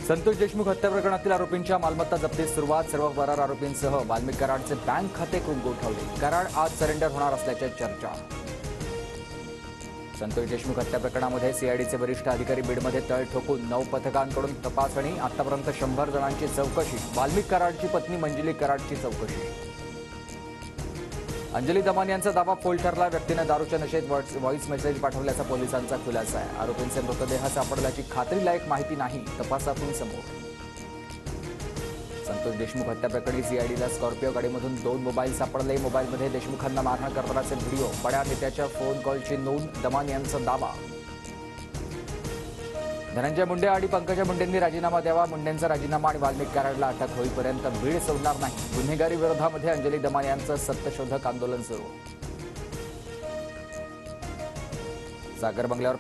संतोष देशमुख हत्या प्रकरणातील आरोपींच्या मालमत्ता जप्तीस सुरुवात. सर्व फरार आरोपींसह वाल्मिक कराडचे बँक खाते गोठवले. कराड आज सरेंडर होणार असल्याच्या चर्चा. संतोष देशमुख हत्या प्रकरणामध्ये सीआयडीचे वरिष्ठ अधिकारी बीडमध्ये तळ ठोकून 9 पथकांकडून तपासणी. आतापर्यंत 100 जणांची चौकशी. वाल्मिक कराडची पत्नी मंजिली कराडची चौकशी. अंजली दमानी यांचा दावा फोल ठरला. व्यक्तीने दारूच्या नशेत व्हॉइस मेसेज पाठवल्याचा पोलिसांचा खुलासा आहे. आरोपींचे मृतदेह सापडल्याची खात्रीलायक माहिती नाही, तपासातून समोर. संतोष देशमुख हत्या प्रकरणी सीआयडीला स्कॉर्पिओ गाडीमधून 2 मोबाईल सापडले. मोबाईलमध्ये देशमुखांना मारहाण करतानाचे व्हिडिओ. बड्या नेत्याच्या फोन कॉलची नोंद. दमानी यांचा दावा. धनंजय मुंडे आणि पंकजा मुंडेंनी राजीनामा द्यावा. मुंडेंचा राजीनामा आणि वाल्मिक कराडला अटक होईपर्यंत बीड सोडणार नाही. गुन्हेगारी विरोधामध्ये अंजली दमानी यांचं सत्यशोधक आंदोलन सुरू. सागर बंगल्यावर